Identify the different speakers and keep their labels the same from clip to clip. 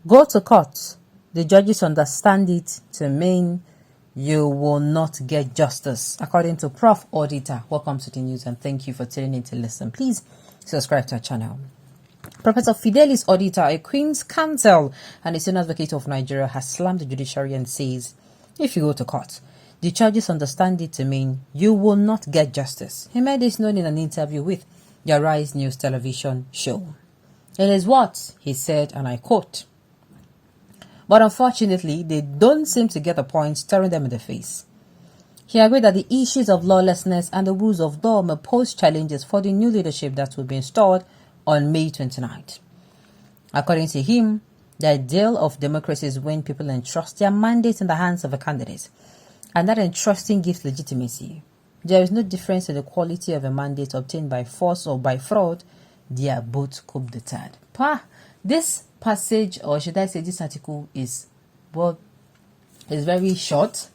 Speaker 1: Go to court. The judges understand it to mean you will not get justice, according to Prof. Auditor. Welcome to the news and thank you for tuning in to listen. Please subscribe to our channel. Professor Fidelis Auditor, a Queen's Counsel and a senior advocate of Nigeria, has slammed the judiciary and says, if you go to court, the judges understand it to mean you will not get justice. He made this known in an interview with the Arise News television show. It is what he said, and I quote, but unfortunately, they don't seem to get the point, staring them in the face. He agreed that the issues of lawlessness and the rules of law may pose challenges for the new leadership that will be installed on May 29th. According to him, the ideal of democracy is when people entrust their mandates in the hands of a candidate, and that entrusting gives legitimacy. There is no difference in the quality of a mandate obtained by force or by fraud. They are both coup d'etat. This passage, or should I say this article, is very short,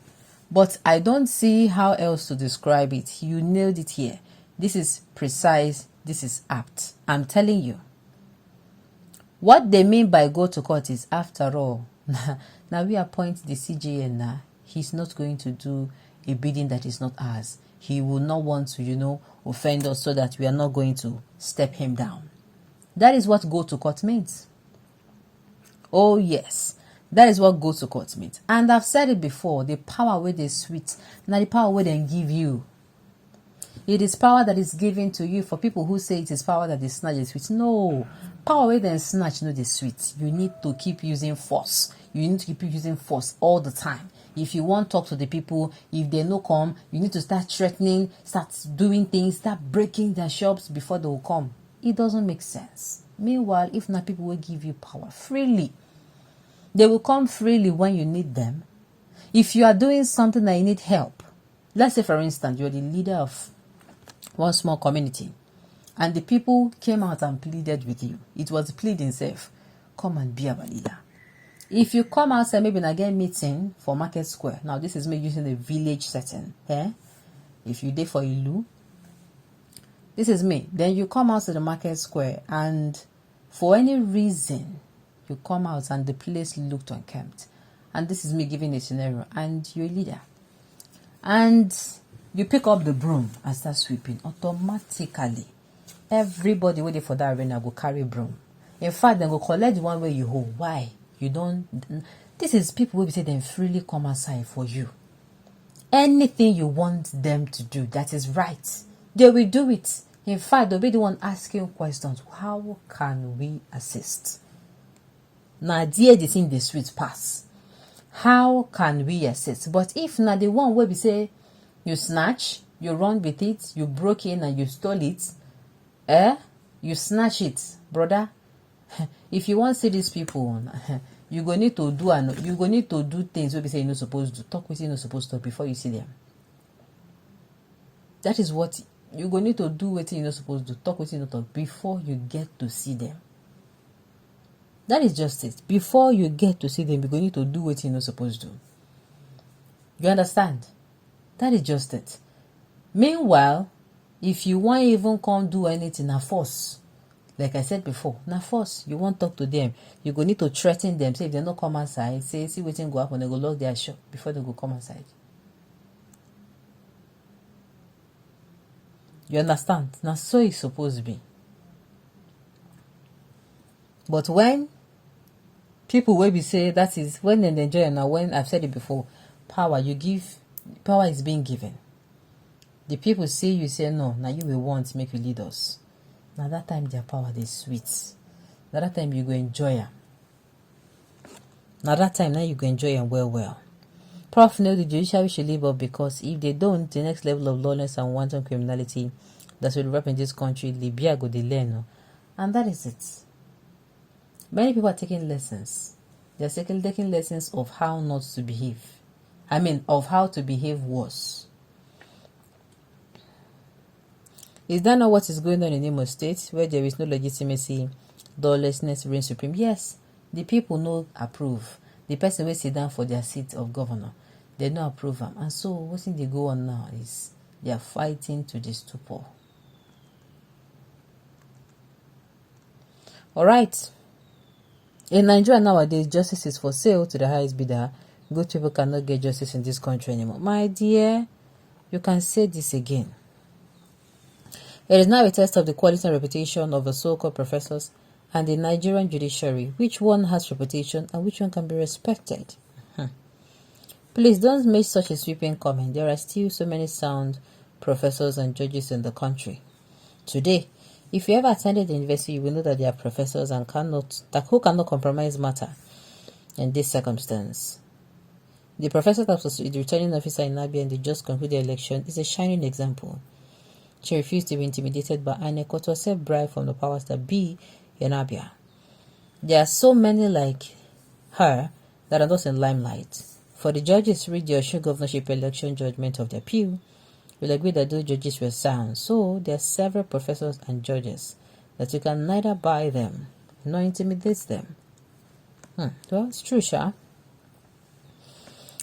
Speaker 1: but I don't see how else to describe it. You nailed it here. This is precise. This is apt. I'm telling you. What they mean by go to court is, after all, now we appoint the CJN now. He's not going to do a bidding that is not ours. He will not want to, offend us, so that we are not going to step him down. That is what go to court means. Oh yes, that is what go to court means. And I've said it before, the power where they sweet, now the power where they give you. It is power that is given to you. For people who say it is power that is snatched is sweet. No, power where they snatch no the sweet. You need to keep using force. You need to keep using force all the time. If you want to talk to the people, if they no come, you need to start threatening, start doing things, start breaking their shops before they will come. It doesn't make sense. Meanwhile, if not, people will give you power freely. They will come freely when you need them. If you are doing something that you need help, let's say for instance, you're the leader of one small community, and the people came out and pleaded with you. It was pleading safe. Come and be our leader. If you come outside, maybe in a game meeting for Market Square. Now, this is me using a village setting. If you did for Ilu, this is me. Then you come out to the Market Square, and for any reason, you come out and the place looked unkempt. And this is me giving a scenario, and you're a leader. And you pick up the broom and start sweeping. Automatically, everybody waiting for that arena go carry broom. In fact, they go collect the one where you hold. Why? You don't. This is people will say they freely come aside for you. Anything you want them to do that is right, they will do it. In fact, they'll be the one asking questions. How can we assist? Now, dear, the thing the sweet pass. How can we assist? But if not the one where we say you snatch, you run with it, you broke in and you stole it, you snatch it, brother. If you want to see these people, you go need to do things where we say you're not supposed to talk with you're not supposed to before you see them. That is what you go need to do. What you're not supposed to talk with you not talk before you get to see them. That is just it. Before you get to see them, you're going to do what you're not supposed to. You understand? That is just it. Meanwhile, if you want even come do anything, na force. Like I said before, na force. You won't talk to them. You go need to threaten them. Say if they not come outside, say see what go happen. They go lock their shop before they go come outside. You understand? Now so it's supposed to be. But when people will be say that is when they enjoy, now when I've said it before, power is being given. The people say you say no, now you will want to make you lead us. Now that time their power is sweet. Now that time you go enjoy them. Now that time now you go enjoy them well. Prof know the judiciary should live up, because if they don't, the next level of lawlessness and wanton criminality that will rap in this country, Libya go the learn. And that is it. Many people are taking lessons. They're taking lessons of how not to behave. Of how to behave worse. Is that not what is going on in Imo State, where there is no legitimacy, lawlessness reigns supreme? Yes, the people no approve. The person will sit down for their seat of governor, they no approve them. And so what thing they go on now is they are fighting to the stupor. All right. In Nigeria nowadays, justice is for sale to the highest bidder. Good people cannot get justice in this country anymore. My dear, you can say this again. It is now a test of the quality and reputation of the so-called professors and the Nigerian judiciary. Which one has reputation and which one can be respected? Please don't make such a sweeping comment. There are still so many sound professors and judges in the country. Today, if you ever attended the university, you will know that there are professors and who cannot compromise matter in this circumstance. The professor that was the returning officer in Abia in the just concluded election is a shining example. She refused to be intimidated by INEC or to accept bribe from the powers that be in Abia. There are so many like her that are not in limelight. For the judges to read the Osun governorship election judgment of the appeal, you'll agree that those judges were sound. So there are several professors and judges that you can neither buy them nor intimidate them. Well, it's true, Sha.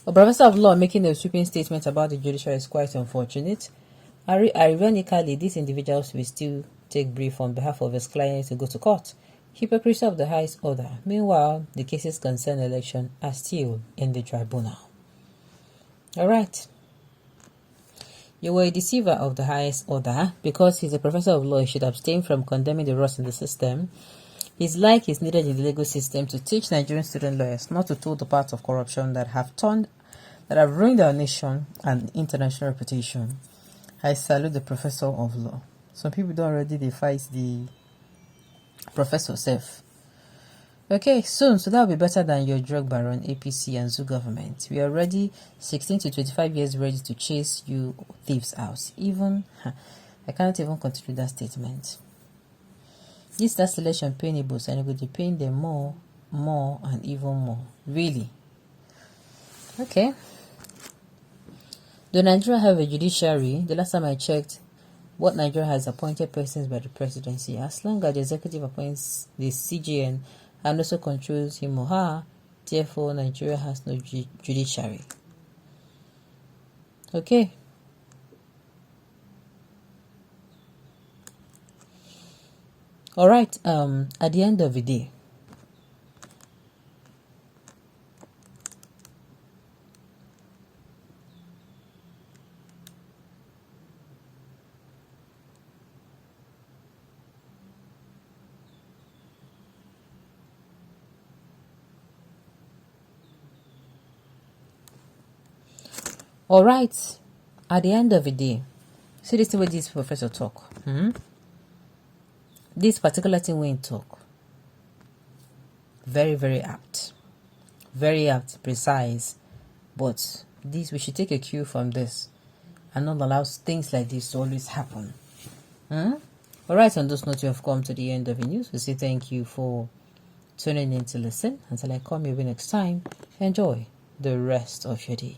Speaker 1: A professor of law making a sweeping statement about the judiciary is quite unfortunate. Ironically, these individuals will still take brief on behalf of his clients to go to court. Hypocrisy of the highest order. Meanwhile, the cases concerning election are still in the tribunal. Alright. You were a deceiver of the highest order. Because he's a professor of law, he should abstain from condemning the rust in the system. His like is needed in the legal system to teach Nigerian student lawyers not to toe the path of corruption that have ruined our nation and international reputation. I salute the professor of law. Some people don't already fight the professor self. Okay, soon, so that will be better than your drug baron, APC, and zoo government. We are already 16 to 25 years ready to chase you thieves out. I cannot even continue that statement. This selection paying Igbos and it will be paying them more, and even more. Really? Okay. Do Nigeria have a judiciary? The last time I checked, what Nigeria has appointed persons by the presidency. As long as the executive appoints the CJN and also controls him or her, therefore Nigeria has no judiciary. Okay. Alright, at the end of the day, see this way this professor talk. This particular thing we talk. Very, very apt. Very apt, precise. But this, we should take a cue from this and not allow things like this to always happen. Alright, on those notes, you have come to the end of the news. We say thank you for tuning in to listen. Until I come your way next time, enjoy the rest of your day.